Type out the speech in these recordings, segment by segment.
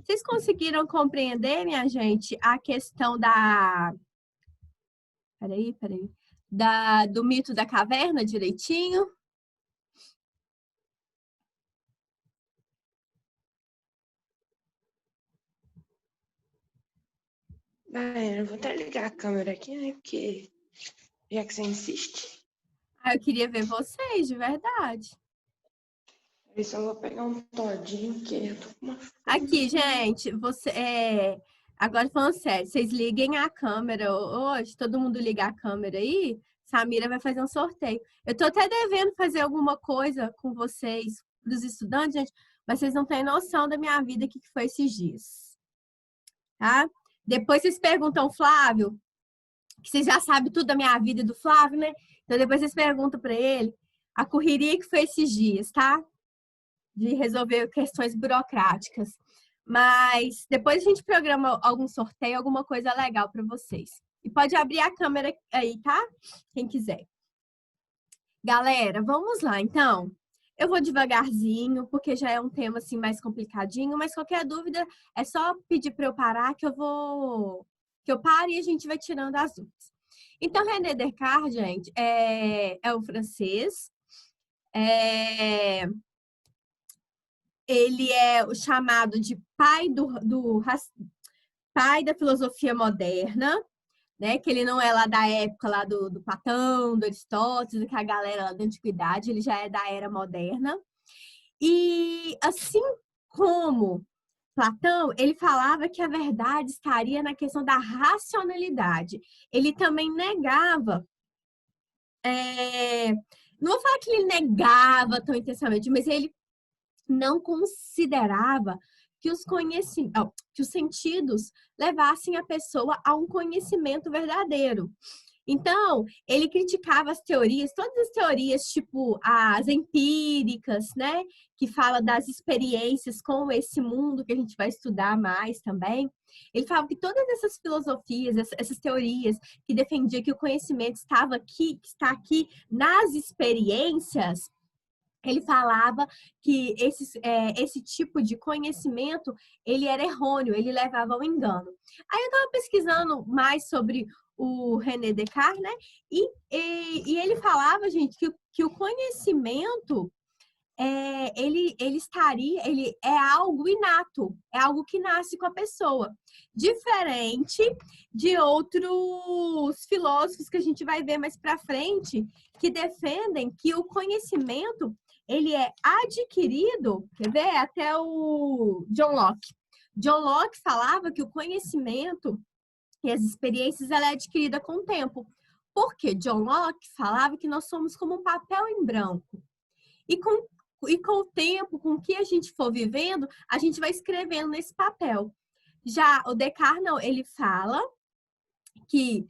Vocês conseguiram compreender, minha gente, a questão Peraí. Do mito da caverna direitinho? Eu vou até ligar a câmera aqui, né? Porque já que você insiste. Eu queria ver vocês, de verdade. Eu só vou pegar um todinho que eu tô com uma fome. Aqui, gente, agora falando sério, vocês liguem a câmera hoje, todo mundo liga a câmera aí, Samira vai fazer um sorteio. Eu tô até devendo fazer alguma coisa com vocês, dos estudantes, gente, mas vocês não têm noção da minha vida, o que foi esses dias. Tá? Depois vocês perguntam, Flávio, que vocês já sabem tudo da minha vida e do Flávio, né? Então depois vocês perguntam para ele a correria que foi esses dias, tá? De resolver questões burocráticas. Mas depois a gente programa algum sorteio, alguma coisa legal para vocês. E pode abrir a câmera aí, tá? Quem quiser. Galera, vamos lá, então. Eu vou devagarzinho, porque já é um tema assim mais complicadinho, mas qualquer dúvida é só pedir para eu parar que eu pare e a gente vai tirando as dúvidas. Então, René Descartes, gente, é o francês. Ele é o chamado de pai pai da filosofia moderna, né? Que ele não é lá da época lá do Platão, do Aristóteles, que a galera lá da antiguidade, ele já é da era moderna. E assim como Platão, ele falava que a verdade estaria na questão da racionalidade. Ele também negava, não vou falar que ele negava tão intensamente, mas ele não considerava que que os sentidos levassem a pessoa a um conhecimento verdadeiro. Então, ele criticava as teorias, todas as teorias, tipo as empíricas, né? Que fala das experiências com esse mundo que a gente vai estudar mais também. Ele falava que todas essas filosofias, essas teorias que defendiam que o conhecimento estava aqui, que está aqui nas experiências, ele falava que esse tipo de conhecimento, ele era errôneo, ele levava ao engano. Aí eu estava pesquisando mais sobre o René Descartes, né? E ele falava, gente, que o conhecimento, ele é algo inato, é algo que nasce com a pessoa. Diferente de outros filósofos que a gente vai ver mais para frente, que defendem que o conhecimento ele é adquirido, quer ver? Até o John Locke. John Locke falava que o conhecimento e as experiências ela é adquirida com o tempo. Porque John Locke falava que nós somos como um papel em branco. E com o tempo, com o que a gente for vivendo, a gente vai escrevendo nesse papel. Já o Descartes, não, ele fala que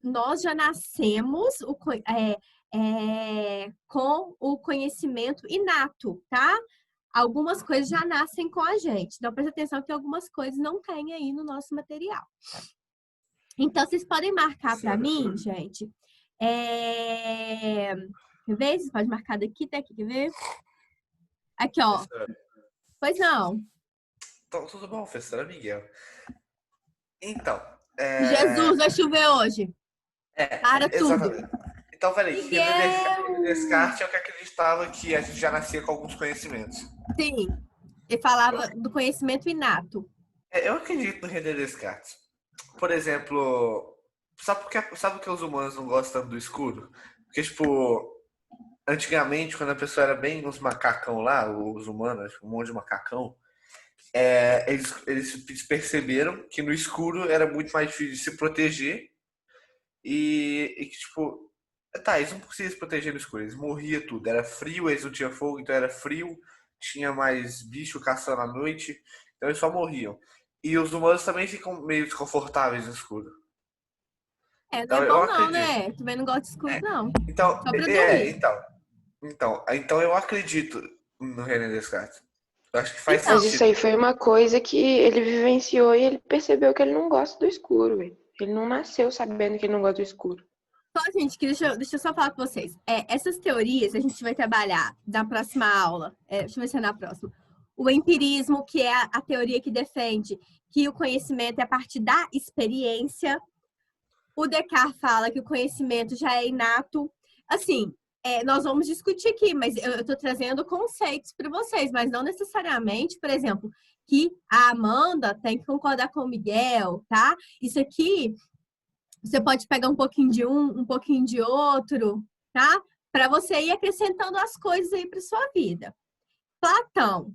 nós já nascemos com o conhecimento inato, tá? Algumas coisas já nascem com a gente. Então, presta atenção que algumas coisas não tem aí no nosso material. Então, vocês podem marcar para mim, gente. Quer ver? Você pode marcar daqui, tá aqui, quer ver? Aqui, ó. Pois não. Então, tudo bom, professora Miguel? Então, Jesus, vai chover hoje. Para tudo. Exatamente. Então, peraí, Miguel... Descartes é o que acreditava que a gente já nascia com alguns conhecimentos. Sim, ele falava do conhecimento inato. Eu acredito no René Descartes. Por exemplo, sabe por que os humanos não gostam tanto do escuro? Porque, tipo, antigamente, quando a pessoa era bem uns macacão lá, os humanos, um monte de macacão, eles perceberam que no escuro era muito mais difícil de se proteger e que, tipo, eles não conseguiam se proteger no escuro, eles morriam tudo. Era frio, eles não tinham fogo, então era frio, tinha mais bicho caçando à noite, então eles só morriam. E os humanos também ficam meio desconfortáveis no escuro. Não Então, é eu bom acredito. não, né? Também não gosto de escuro, não. Então, Só pra dormir. então eu acredito no René Descartes. Eu acho que faz Mas sentido. isso aí foi uma coisa que ele vivenciou e ele percebeu que ele não gosta do escuro, velho. Ele não nasceu sabendo que ele não gosta do escuro. Só, gente, que deixa eu só falar com vocês. Essas teorias a gente vai trabalhar na próxima aula. Deixa eu ver se é na próxima. O empirismo, que é a teoria que defende que o conhecimento é a partir da experiência. O Descartes fala que o conhecimento já é inato. Assim, nós vamos discutir aqui, mas eu estou trazendo conceitos para vocês, mas não necessariamente, por exemplo, que a Amanda tem que concordar com o Miguel, tá? Isso aqui, você pode pegar um pouquinho de um pouquinho de outro, tá? Para você ir acrescentando as coisas aí para sua vida. Platão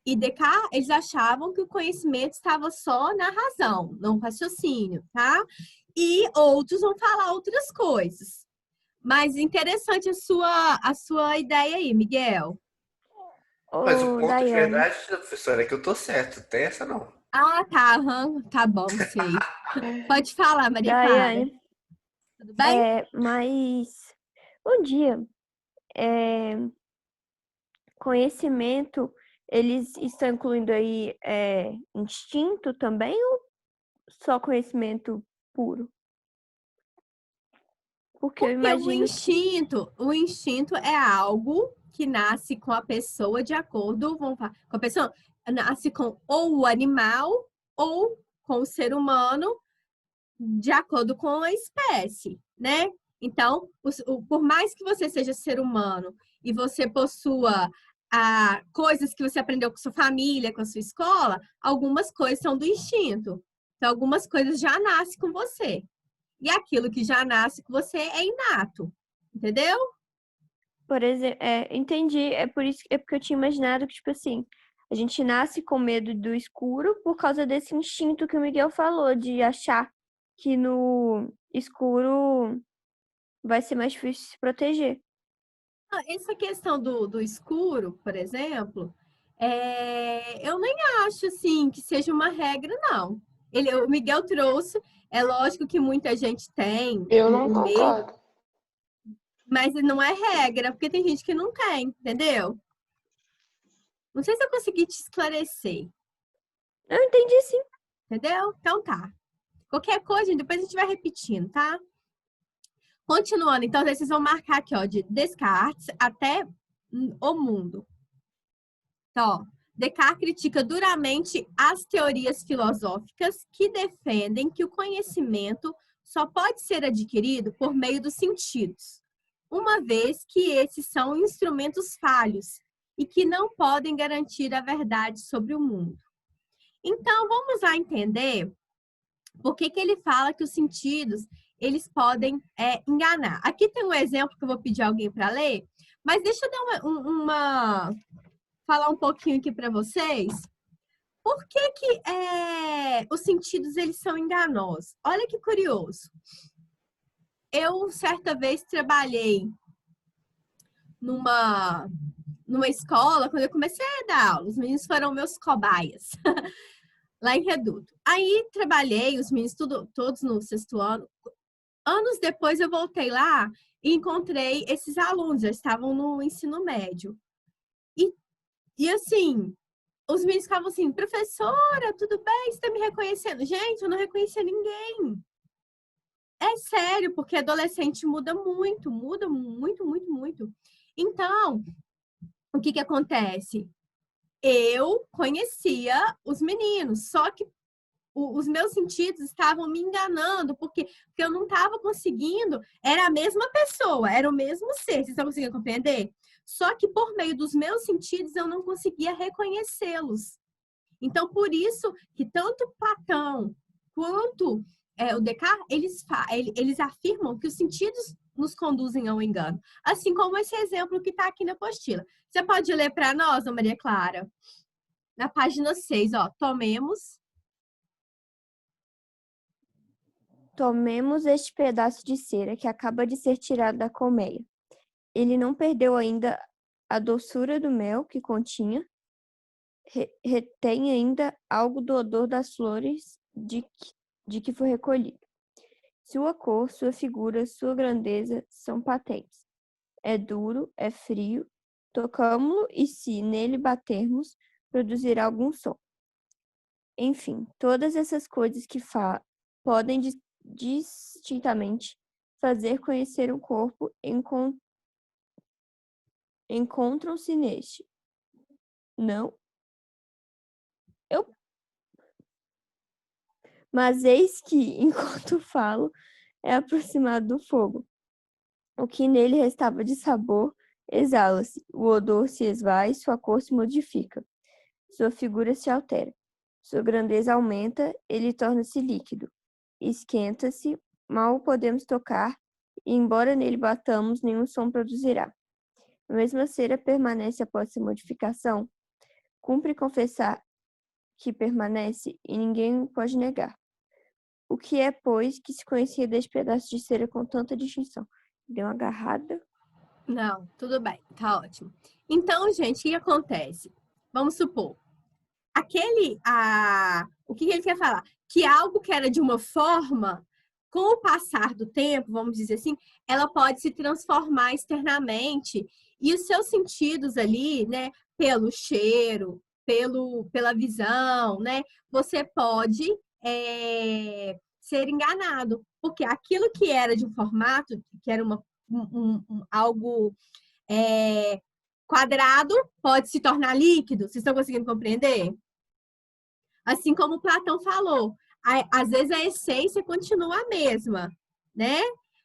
e Descartes, eles achavam que o conhecimento estava só na razão, no raciocínio, tá? E outros vão falar outras coisas. Mas interessante a sua ideia aí, Miguel. Mas o Ô, ponto de Daiane, verdade, professora, é que eu tô certo. Tem essa não. Ah, tá, tá bom, sei. Pode falar, Maria Clara. Daiane, Tudo bem? mas bom dia. Conhecimento, eles estão incluindo aí instinto também ou só conhecimento puro? Porque eu Porque imagino que o instinto é algo que nasce com a pessoa de acordo, vamos falar, com a pessoa, nasce com ou o animal ou com o ser humano de acordo com a espécie, né? Então, por mais que você seja ser humano e você possua coisas que você aprendeu com sua família, com a sua escola, algumas coisas são do instinto. Então, algumas coisas já nascem com você. E aquilo que já nasce com você é inato. Entendeu? por exemplo, entendi, é porque eu tinha imaginado que, tipo assim, a gente nasce com medo do escuro por causa desse instinto que o Miguel falou, de achar que no escuro vai ser mais difícil se proteger. Essa questão do escuro, por exemplo, eu nem acho assim que seja uma regra, não. O Miguel trouxe, é lógico que muita gente tem Eu não o medo, concordo. mas não é regra, porque tem gente que não tem, entendeu? Não sei se eu consegui te esclarecer, Eu entendi sim. entendeu? Então tá. Qualquer coisa, depois a gente vai repetindo, tá? Continuando, então, vocês vão marcar aqui, ó, de Descartes até o mundo. Então, ó, Descartes critica duramente as teorias filosóficas que defendem que o conhecimento só pode ser adquirido por meio dos sentidos, uma vez que esses são instrumentos falhos e que não podem garantir a verdade sobre o mundo. Então, vamos lá entender por que ele fala que os sentidos eles podem enganar. Aqui tem um exemplo que eu vou pedir alguém para ler, mas deixa eu dar falar um pouquinho aqui para vocês. Por que os sentidos eles são enganosos? Olha que curioso. Eu certa vez trabalhei numa escola quando eu comecei a dar aula. Os meninos foram meus cobaias lá em Reduto. Aí trabalhei, os meninos todos no sexto ano. Anos depois eu voltei lá e encontrei esses alunos, já estavam no ensino médio. E assim, os meninos ficavam assim, professora, tudo bem? Você está me reconhecendo? Gente, eu não reconhecia ninguém. É sério, porque adolescente muda muito, muito, muito. Então, o que acontece? Eu conhecia os meninos, só que os meus sentidos estavam me enganando, porque eu não estava conseguindo, era a mesma pessoa, era o mesmo ser, vocês estão conseguindo compreender? Só que por meio dos meus sentidos eu não conseguia reconhecê-los. Então, por isso que tanto Platão quanto o Descartes, eles afirmam que os sentidos nos conduzem ao engano. Assim como esse exemplo que está aqui na apostila. Você pode ler para nós, Maria Clara? Na página 6, ó, Tomemos este pedaço de cera que acaba de ser tirado da colmeia. Ele não perdeu ainda a doçura do mel que continha, retém ainda algo do odor das flores de que foi recolhido. Sua cor, sua figura, sua grandeza são patentes. É duro, é frio, tocamo-lo e se nele batermos, produzirá algum som. Enfim, todas essas coisas que podem distintamente fazer conhecer o corpo encontram-se neste. Não Mas eis que, enquanto falo, é aproximado do fogo. O que nele restava de sabor exala-se, o odor se esvai, sua cor se modifica, sua figura se altera, sua grandeza aumenta, ele torna-se líquido, esquenta-se, mal o podemos tocar, e embora nele batamos, nenhum som produzirá. A mesma cera permanece após sua modificação. Cumpre confessar que permanece, e ninguém pode negar. O que é, pois, que se conhecia deste pedaço de cera com tanta distinção? Deu uma agarrada. Não, tudo bem, tá ótimo. Então, gente, o que acontece? Vamos supor, o que ele quer falar? Que algo que era de uma forma, com o passar do tempo, vamos dizer assim, ela pode se transformar externamente e os seus sentidos ali, né, pelo cheiro, pela visão, né, você pode ser enganado, porque aquilo que era de um formato, que era algo quadrado, pode se tornar líquido. Vocês estão conseguindo compreender? Assim como Platão falou, às vezes a essência continua a mesma, né?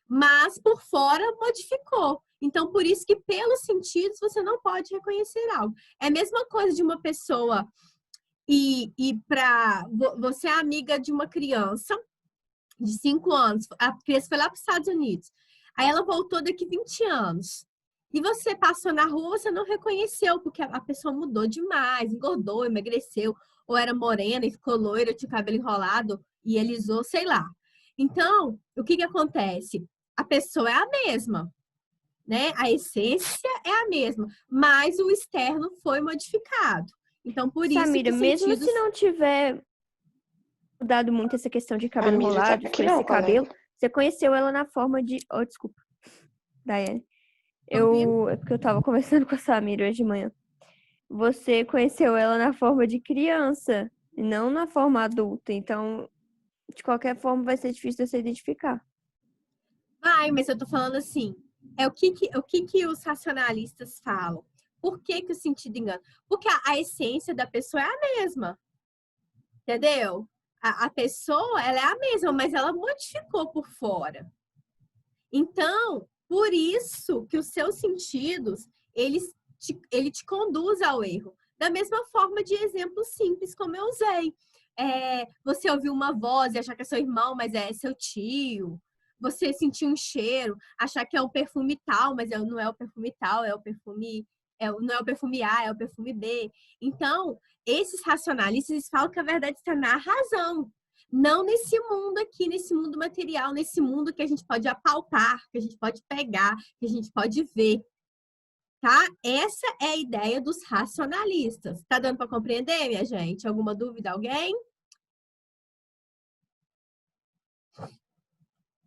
Mas por fora modificou. Então, por isso que pelos sentidos você não pode reconhecer algo. É a mesma coisa de uma pessoa e para você é amiga de uma criança de 5 anos, a criança foi lá para os Estados Unidos. Aí ela voltou daqui 20 anos. E você passou na rua, você não reconheceu, porque a pessoa mudou demais, engordou, emagreceu, ou era morena e ficou loira, tinha o cabelo enrolado e alisou, sei lá. Então, o que acontece? A pessoa é a mesma, né? A essência é a mesma, mas o externo foi modificado. Então, por isso Samira, que mesmo se não tiver mudado muito essa questão de cabelo Amiga, tá enrolado, aqui esse não, cabelo, colega. você conheceu ela na forma de... Oh, desculpa, Daiane. É porque eu tava conversando com a Samira hoje de manhã. Você conheceu ela na forma de criança, e não na forma adulta. Então, de qualquer forma, vai ser difícil de você identificar. Ai, mas eu tô falando assim, o que os racionalistas falam? Por que o sentido engana? Porque a essência da pessoa é a mesma, entendeu? A pessoa, ela é a mesma, mas ela modificou por fora. Então, por isso que os seus sentidos, ele te conduz ao erro. Da mesma forma de exemplo simples, como eu usei. Você ouviu uma voz e achar que é seu irmão, mas é seu tio. Você sentiu um cheiro, achar que é o perfume tal, mas não é o perfume tal, é o perfume... não é o perfume A, é o perfume B. Então, esses racionalistas eles falam que a verdade está na razão. Não nesse mundo aqui, nesse mundo material, nesse mundo que a gente pode apalpar, que a gente pode pegar, que a gente pode ver. Tá? Essa é a ideia dos racionalistas. Tá dando para compreender, minha gente? Alguma dúvida, alguém?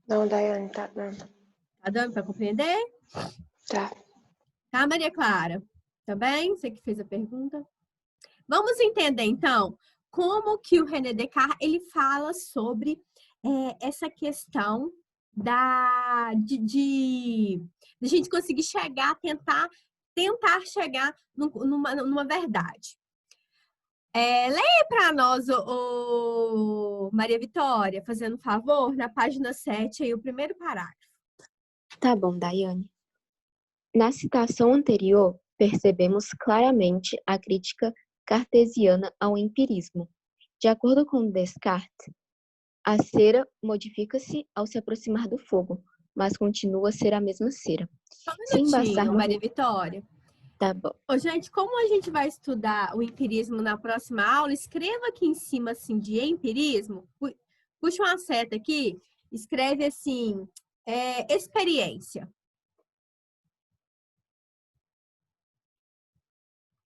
Não, Daiane, tá dando. Tá dando para compreender? Tá. Tá, Maria Clara? Tá bem? Você que fez a pergunta. Vamos entender, então, como que o René Descartes ele fala sobre essa questão de a gente conseguir chegar, tentar chegar numa verdade. Leia para nós, Maria Vitória, fazendo um favor, na página 7, aí, o primeiro parágrafo. Tá bom, Daiane. Na citação anterior, percebemos claramente a crítica cartesiana ao empirismo. De acordo com Descartes, a cera modifica-se ao se aproximar do fogo, mas continua a ser a mesma cera. Só um Sem minutinho, bastar Maria Vitória. Tá bom. Gente, como a gente vai estudar o empirismo na próxima aula, escreva aqui em cima, assim, de empirismo, puxa uma seta aqui, escreve assim, experiência.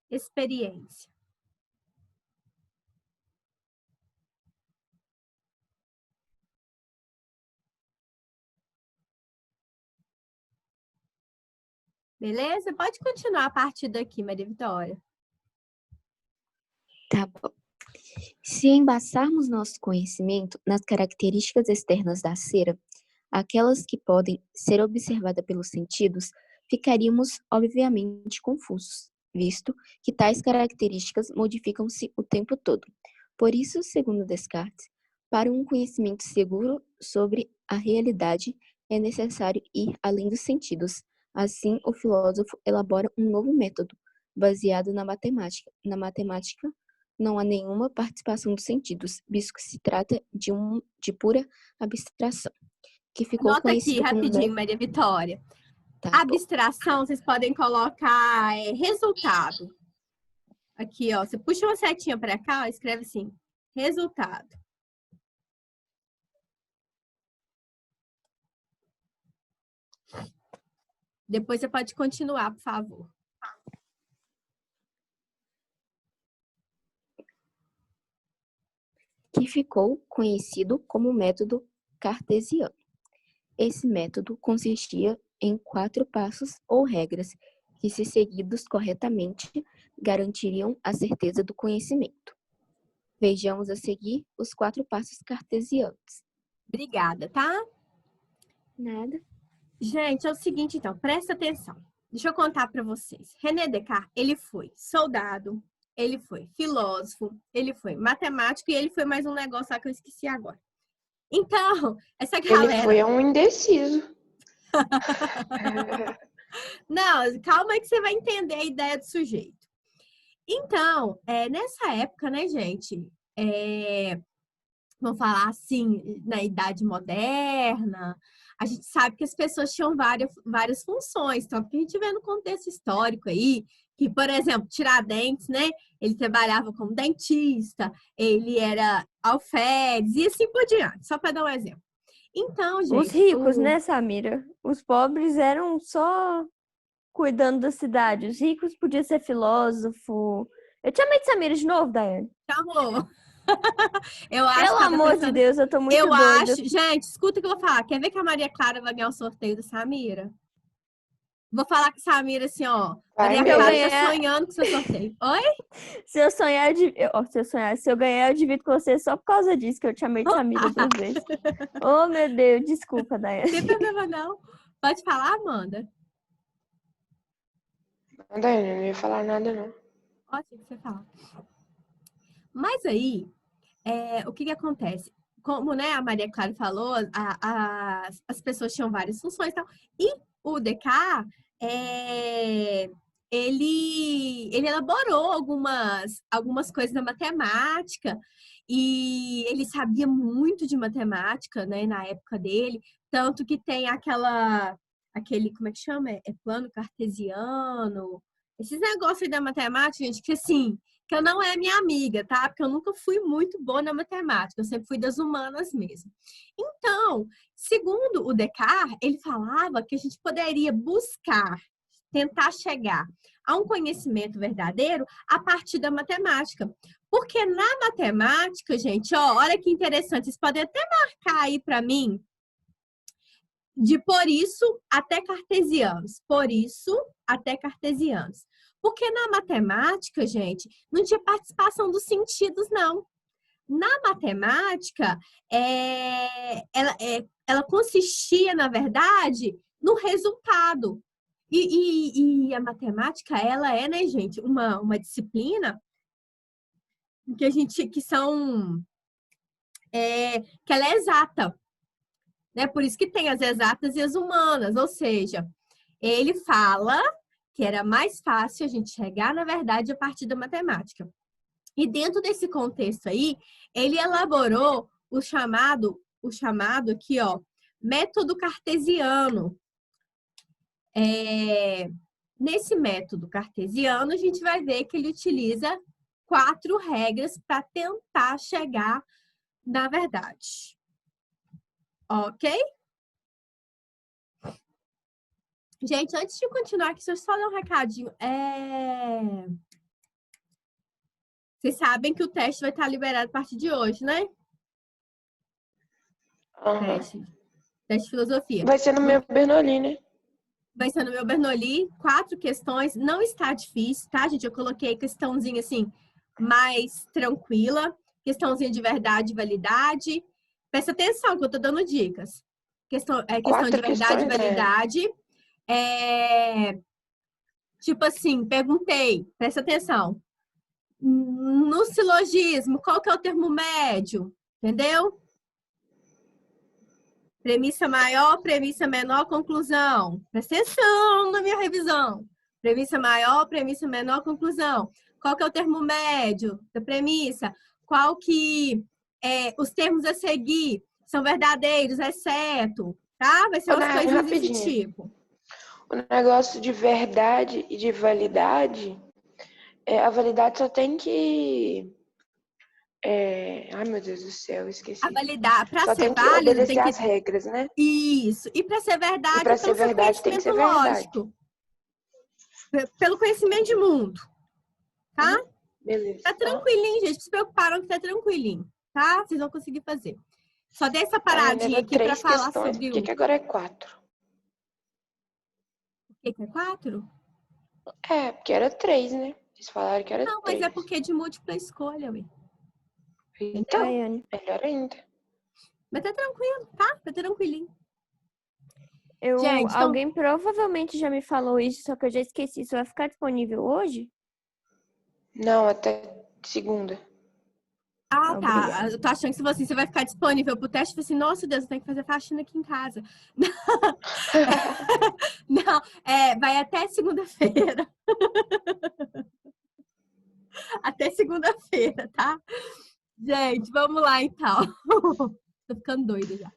Experiência. Beleza? Pode continuar a partir daqui, Maria Vitória. Tá bom. Se embaçarmos nosso conhecimento nas características externas da cera, aquelas que podem ser observadas pelos sentidos, ficaríamos obviamente confusos. visto que tais características modificam-se o tempo todo. Por isso, segundo Descartes, para um conhecimento seguro sobre a realidade, é necessário ir além dos sentidos. Assim, o filósofo elabora um novo método, baseado na matemática. Na matemática, não há nenhuma participação dos sentidos, visto que se trata de pura abstração, que ficou Anota aqui conhecido como rapidinho, Maria Vitória. Tá bom. Abstração, vocês podem colocar resultado. Aqui, ó. Você puxa uma setinha para cá, ó, escreve assim, resultado. Depois você pode continuar, por favor. Que ficou conhecido como método cartesiano. Esse método consistia em 4 passos ou regras que, se seguidos corretamente, garantiriam a certeza do conhecimento. Vejamos a seguir os 4 passos cartesianos. Obrigada, tá? Nada. Gente, é o seguinte, então, presta atenção. Deixa eu contar para vocês. René Descartes, ele foi soldado, ele foi filósofo, ele foi matemático e ele foi mais um negócio lá que eu esqueci agora. Então, essa galera... Ele foi um indeciso. Não, calma aí que você vai entender a ideia do sujeito. Então, nessa época, né, gente, vamos falar assim, na Idade Moderna, a gente sabe que as pessoas tinham várias funções, tanto que a gente vê no contexto histórico aí, que, por exemplo, Tiradentes, né, ele trabalhava como dentista, ele era alferes e assim por diante, só para dar um exemplo. Então, gente... Os ricos, né, Samira? Os pobres eram só cuidando da cidade. Os ricos podiam ser filósofo. Eu te chamei de Samira de novo, Daiane. Chamou. Eu acho Pelo que amor de Deus, eu tô muito doida. acho... Gente, escuta o que eu vou falar. Quer ver que a Maria Clara vai ganhar o sorteio da Samira? Vou falar com a Samira assim, ó. Vai Maria Clara mesmo. tá sonhando com seu sorteio. Oi? Se eu ganhar, eu divido com você só por causa disso que eu te chamei de Samira 2 vezes. Oh, meu Deus, desculpa, Daiane. Não tem problema, não. Pode falar, Amanda? Não, Daiane, eu não ia falar nada, não. Ótimo que você fala. Mas aí, o que acontece? Como, né, a Maria Clara falou, as pessoas tinham várias funções e tal. E o Descartes, ele elaborou algumas coisas da matemática e ele sabia muito de matemática, né, na época dele, tanto que tem aquele, como é que chama? Plano cartesiano, esses negócios aí da matemática, gente, que assim, que eu não é minha amiga, tá? Porque eu nunca fui muito boa na matemática, eu sempre fui das humanas mesmo. Então, segundo o Descartes, ele falava que a gente poderia tentar chegar a um conhecimento verdadeiro a partir da matemática. Porque na matemática, gente, ó, olha que interessante, vocês podem até marcar aí para mim, de por isso até cartesianos. Por isso até cartesianos. Porque na matemática, gente, não tinha participação dos sentidos, não. Na matemática, ela consistia, na verdade, no resultado. E a matemática, ela é, né, gente, uma disciplina que ela é exata. Né? Por isso que tem as exatas e as humanas. Ou seja, ele fala que era mais fácil a gente chegar, na verdade, a partir da matemática. E dentro desse contexto aí, ele elaborou o chamado aqui, ó, método cartesiano. Nesse método cartesiano, a gente vai ver que ele utiliza 4 regras para tentar chegar na verdade. Ok? Gente, antes de continuar aqui, deixa eu só dar um recadinho. Vocês sabem que o teste vai estar liberado a partir de hoje, né? Uhum. Teste de filosofia. Vai ser no meu Bernoulli, né? Vai ser no meu Bernoulli, 4 questões. Não está difícil, tá, gente? Eu coloquei questãozinha assim, mais tranquila. Questãozinha de verdade e validade. Presta atenção que eu tô dando dicas. Questão de verdade e validade. Tipo assim, perguntei, presta atenção. No silogismo, qual que é o termo médio? Entendeu? Premissa maior, premissa menor, conclusão. Presta atenção na minha revisão. Premissa maior, premissa menor, conclusão. Qual que é o termo médio da premissa? Qual que os termos a seguir são verdadeiros, exceto, tá? Vai ser Ô, umas Nayane, coisinhas desse rapidinho. tipo. O negócio de verdade e de validade, a validade só tem que... Ai, meu Deus do céu, esqueci. A validar, para Só ser tem que válido, obedecer tem que... às regras, né? Isso. E para ser E verdade, para ser pelo seu verdade tem que conhecimento ser verdade. lógico. Pelo conhecimento de mundo, tá? Beleza. Tá tranquilinho, gente. Se preocuparam que tá tranquilinho, tá? Vocês vão conseguir fazer. Só dei essa paradinha aqui para 3 falar questões, sobre por que agora é 4? O que é 4? Porque era 3, né? Vocês falaram que era Não, mas 3. é porque é de múltipla escolha, ué. Então, Daiane, melhor ainda. Mas tá tranquilo, tá? Tá tranquilinho. Gente, então... alguém provavelmente já me falou isso, só que eu já esqueci. Isso vai ficar disponível hoje? Não, até segunda. Ah, tá. Obrigada. Eu tô achando que se você vai ficar disponível pro teste, eu falei assim, nossa Deus, eu tenho que fazer faxina aqui em casa. Não, vai até segunda-feira. Até segunda-feira, tá? Gente, vamos lá então. Tô ficando doida já.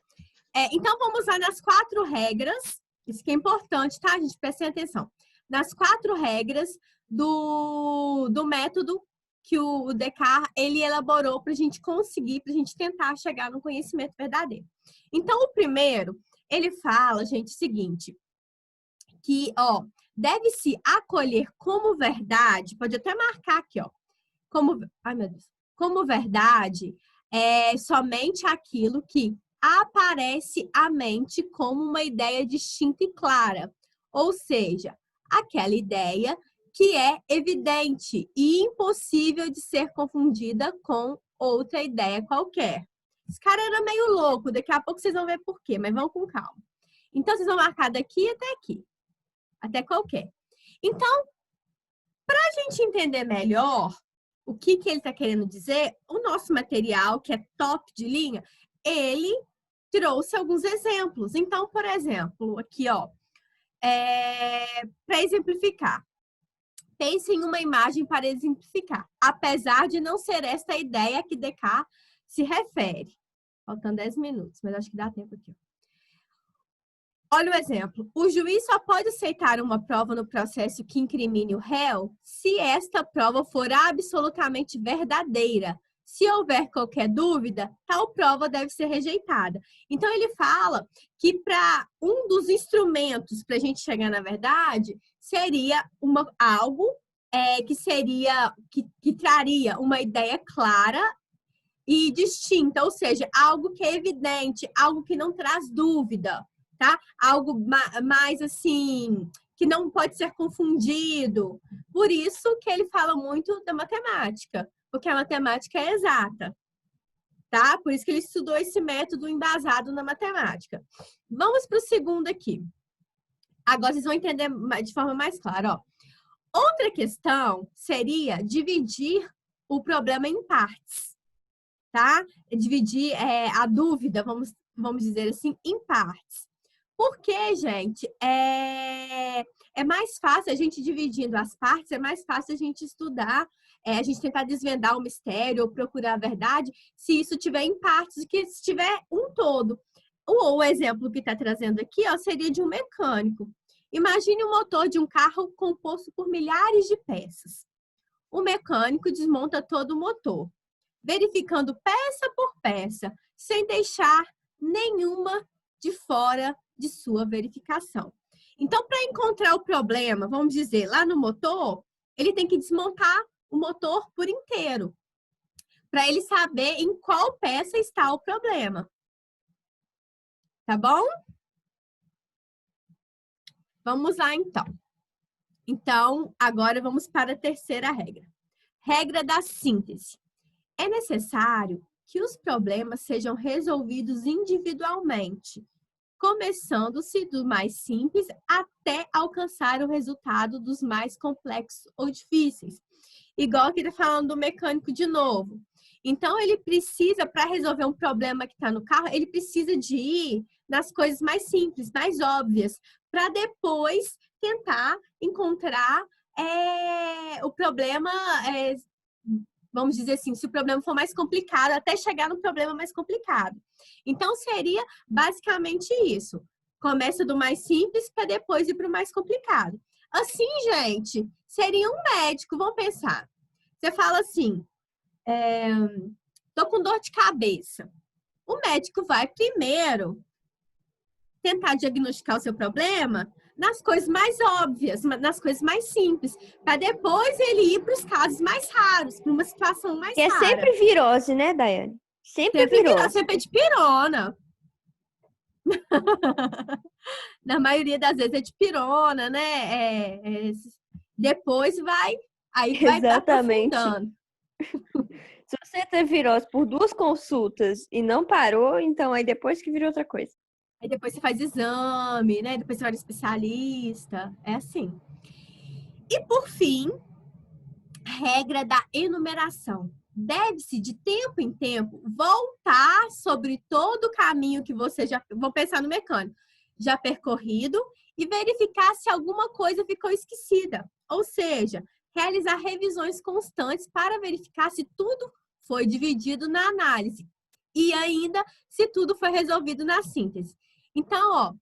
Então, vamos lá nas 4 regras. Isso que é importante, tá, gente? Prestem atenção. Nas 4 regras do método que o Descartes, ele elaborou para a gente conseguir, para a gente tentar chegar no conhecimento verdadeiro. Então, o primeiro, ele fala, gente, o seguinte, que, deve-se acolher como verdade, pode até marcar aqui, ai, meu Deus, como verdade somente aquilo que aparece à mente como uma ideia distinta e clara. Ou seja, aquela ideia que é evidente e impossível de ser confundida com outra ideia qualquer. Esse cara era meio louco, daqui a pouco vocês vão ver por quê, mas vão com calma. Então, vocês vão marcar daqui até aqui, até qualquer. Então, para a gente entender melhor o que ele está querendo dizer, o nosso material, que é top de linha, ele trouxe alguns exemplos. Então, por exemplo, aqui, para exemplificar. Pense em uma imagem para exemplificar, apesar de não ser esta a ideia que Descartes se refere. Faltando 10 minutos, mas acho que dá tempo aqui. Olha o exemplo. O juiz só pode aceitar uma prova no processo que incrimine o réu se esta prova for absolutamente verdadeira. Se houver qualquer dúvida, tal prova deve ser rejeitada. Então, ele fala que para um dos instrumentos para a gente chegar na verdade seria algo que traria uma ideia clara e distinta, ou seja, algo que é evidente, algo que não traz dúvida. Tá? Algo mais assim, que não pode ser confundido. Por isso que ele fala muito da matemática, porque a matemática é exata. Tá? Por isso que ele estudou esse método embasado na matemática. Vamos para o segundo aqui. Agora vocês vão entender de forma mais clara. Outra questão seria dividir o problema em partes. Tá? Dividir a dúvida, vamos dizer assim, em partes. Porque, gente, é mais fácil a gente dividindo as partes, é mais fácil a gente estudar, a gente tentar desvendar o mistério ou procurar a verdade, se isso tiver em partes, do que se tiver um todo. O exemplo que está trazendo aqui, seria de um mecânico. Imagine o motor de um carro composto por milhares de peças. O mecânico desmonta todo o motor, verificando peça por peça, sem deixar nenhuma de fora de sua verificação. Então, para encontrar o problema, vamos dizer, lá no motor, ele tem que desmontar o motor por inteiro, para ele saber em qual peça está o problema. Tá bom? Vamos lá, então. Então, agora vamos para a terceira regra. Regra da síntese. É necessário que os problemas sejam resolvidos individualmente, começando-se do mais simples até alcançar o resultado dos mais complexos ou difíceis. Igual que ele está falando do mecânico de novo. Então, ele precisa, para resolver um problema que está no carro, ele precisa de ir nas coisas mais simples, mais óbvias, para depois tentar encontrar o problema, vamos dizer assim, se o problema for mais complicado, até chegar no problema mais complicado. Então, seria basicamente isso. Começa do mais simples para depois ir para o mais complicado. Assim, gente, seria um médico, vamos pensar. Você fala assim, tô com dor de cabeça. O médico vai primeiro tentar diagnosticar o seu problema nas coisas mais óbvias, nas coisas mais simples, para depois ele ir para os casos mais raros, para uma situação mais Que é rara. sempre virose, né, Daiane? Sempre virose. Sempre é de pirona. Na maioria das vezes é de pirona, né? Depois vai Exatamente. aprofundando. Se você teve virose por 2 consultas e não parou, então aí depois que vira outra coisa. Aí depois você faz exame, né? Depois você vai no especialista. É assim. E por fim, regra da enumeração. Deve-se, de tempo em tempo, voltar sobre todo o caminho que você já... Vou pensar no mecânico. Já percorrido e verificar se alguma coisa ficou esquecida. Ou seja, realizar revisões constantes para verificar se tudo foi dividido na análise. E ainda, se tudo foi resolvido na síntese. Então, ó,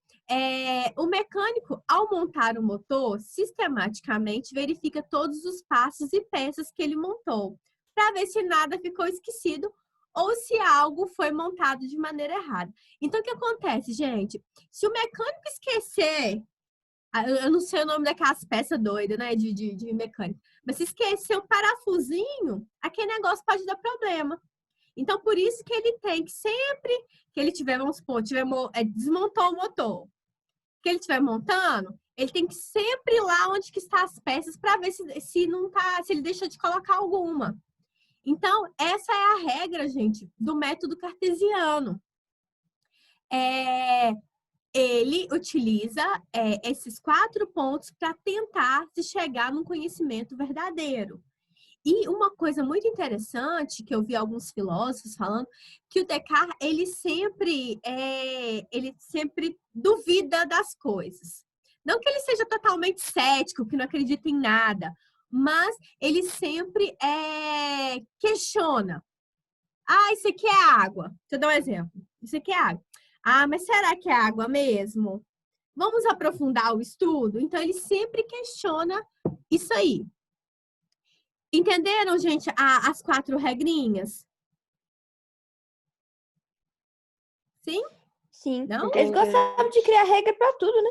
o mecânico, ao montar o motor, sistematicamente verifica todos os passos e peças que ele montou, para ver se nada ficou esquecido ou se algo foi montado de maneira errada. Então, o que acontece, gente? Se o mecânico esquecer, eu não sei o nome daquelas peças doidas, né, de mecânico, mas se esquecer um parafusinho, aquele negócio pode dar problema. Então, por isso que ele tem que sempre que ele tiver, vamos supor, desmontou o motor, que ele estiver montando, ele tem que sempre ir lá onde que estão as peças para ver se não tá, se ele deixa de colocar alguma. Então, essa é a regra, gente, do método cartesiano. Ele utiliza esses 4 pontos para tentar se chegar num conhecimento verdadeiro. E uma coisa muito interessante, que eu vi alguns filósofos falando, que o Descartes, ele sempre duvida das coisas. Não que ele seja totalmente cético, que não acredita em nada, mas ele sempre questiona. Ah, isso aqui é água. Deixa eu dar um exemplo. Isso aqui é água. Ah, mas será que é água mesmo? Vamos aprofundar o estudo? Então, ele sempre questiona isso aí. Entenderam, gente, as 4 regrinhas? Sim? Sim. Não? Eles gostavam de criar regra pra tudo, né?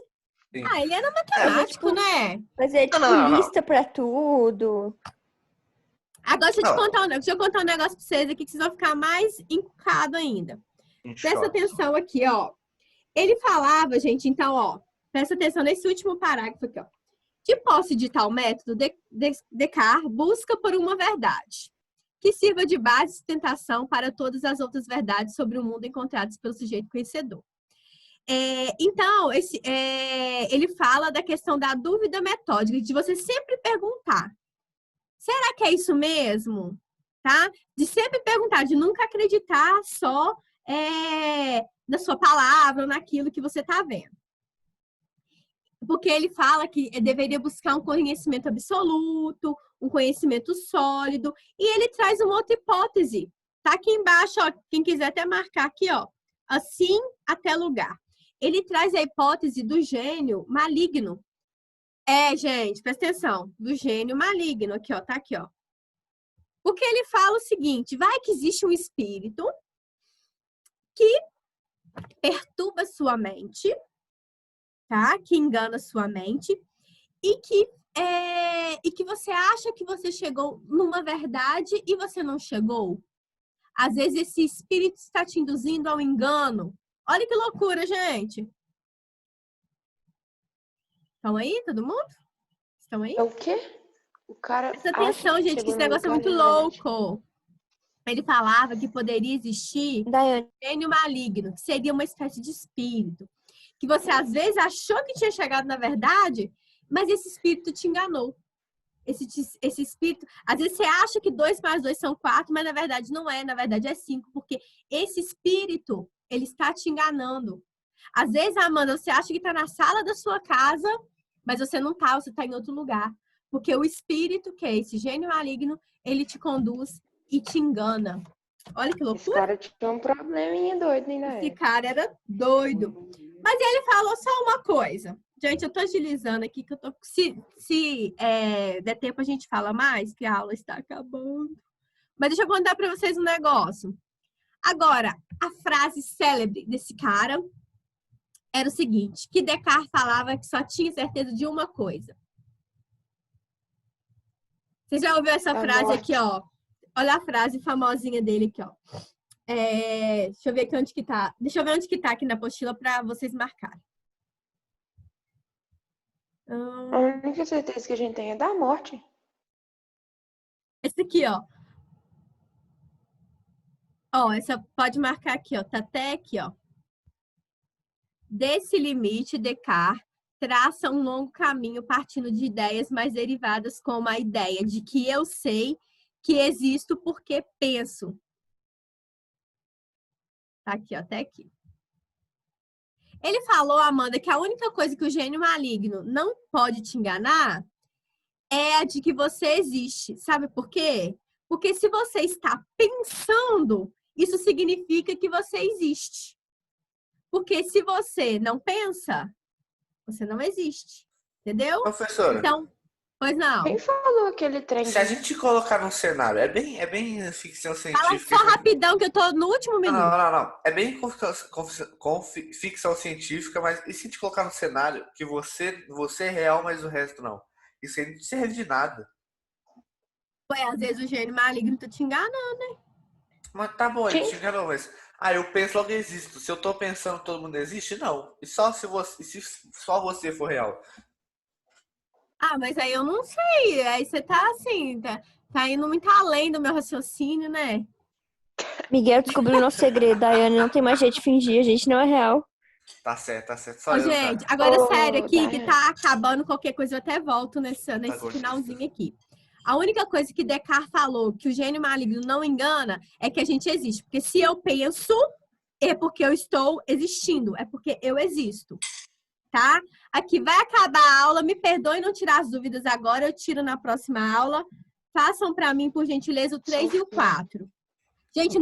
Sim. Ah, ele era matemático, né? Fazer, tipo, Não. lista pra tudo. Agora, deixa eu contar um negócio pra vocês aqui, que vocês vão ficar mais encucados ainda. Presta atenção aqui, ó. Ele falava, gente, então, ó, presta atenção nesse último parágrafo aqui, ó. De posse de tal método, Descartes busca por uma verdade que sirva de base e sustentação para todas as outras verdades sobre o mundo encontradas pelo sujeito conhecedor. Então, ele fala da questão da dúvida metódica, de você sempre perguntar, será que é isso mesmo? Tá? De sempre perguntar, de nunca acreditar só na sua palavra ou naquilo que você está vendo. Porque ele fala que deveria buscar um conhecimento absoluto, um conhecimento sólido, e ele traz uma outra hipótese. Tá aqui embaixo, ó, quem quiser até marcar aqui, ó, assim até lugar. Ele traz a hipótese do gênio maligno. Gente, presta atenção, do gênio maligno, aqui, ó, tá aqui, ó. Porque ele fala o seguinte, vai que existe um espírito que perturba sua mente, tá? Que engana sua mente e que você acha que você chegou numa verdade e você não chegou. Às vezes esse espírito está te induzindo ao engano. Olha que loucura, gente. Estão aí, todo mundo? Estão aí? É o quê? O cara. Presta atenção, gente, que esse negócio é muito louco. Ele falava que poderia existir Daiane, gênio maligno, que seria uma espécie de espírito. que você às vezes achou que tinha chegado na verdade, mas esse espírito te enganou. Esse espírito, às vezes você acha que 2 mais 2 são 4, mas na verdade não é, na verdade é 5, porque esse espírito, ele está te enganando. Às vezes, Amanda, você acha que está na sala da sua casa, mas você não está, você está em outro lugar. Porque o espírito, que é esse gênio maligno, ele te conduz e te engana. Olha que Esse loucura. cara tinha um probleminha doido, ainda Esse é. cara era doido. Mas ele falou só uma coisa. Gente, eu tô agilizando aqui, que eu tô... Se der tempo, a gente fala mais, que a aula está acabando. Mas deixa eu contar pra vocês um negócio. Agora, a frase célebre desse cara era o seguinte, que Descartes falava que só tinha certeza de uma coisa. Você já ouviu essa Da frase morte. aqui, ó? Olha a frase famosinha dele aqui, ó. Deixa eu ver aqui onde que tá. Deixa eu ver onde que tá aqui na apostila para vocês marcarem. A única certeza que a gente tem é da morte. Esse aqui, ó. Ó, essa pode marcar aqui, ó. Tá até aqui, ó. Desse limite, Descartes traça um longo caminho partindo de ideias mais derivadas, como a ideia de que eu sei que existo porque penso. Tá aqui, ó, até aqui. Ele falou, Amanda, que a única coisa que o gênio maligno não pode te enganar é a de que você existe. Sabe por quê? Porque se você está pensando, isso significa que você existe. Porque se você não pensa, você não existe. Entendeu? Professora, Então, pois não. Quem falou aquele trem se a de... gente colocar num cenário, é bem ficção Fala científica. só rapidão que eu tô no último minuto. Não. É bem ficção científica, mas e se a gente colocar no cenário que você é real, mas o resto não? Isso aí não serve de nada. Ué, às vezes o gênio maligno tá te enganando, né? Mas tá bom, ele Quem- te enganou, mas... eu penso, logo existo. Se eu tô pensando, todo mundo existe? Não. E só se só você for real? Ah, mas aí eu não sei. Aí você tá assim, tá indo muito além do meu raciocínio, né? Miguel descobriu o nosso segredo. Daiane não tem mais jeito de fingir, a gente não é real. Tá certo. Só Ô, eu, gente, tá? agora Ô, sério aqui, que Daiane. tá acabando qualquer coisa, eu até volto nesse Agora, finalzinho aqui. A única coisa que Descartes falou que o gênio maligno não engana é que a gente existe. Porque se eu penso, é porque eu estou existindo, é porque eu existo. Tá? Aqui vai acabar a aula, me perdoe não tirar as dúvidas agora, eu tiro na próxima aula. Façam para mim, por gentileza, o 3 e o 4. Gente,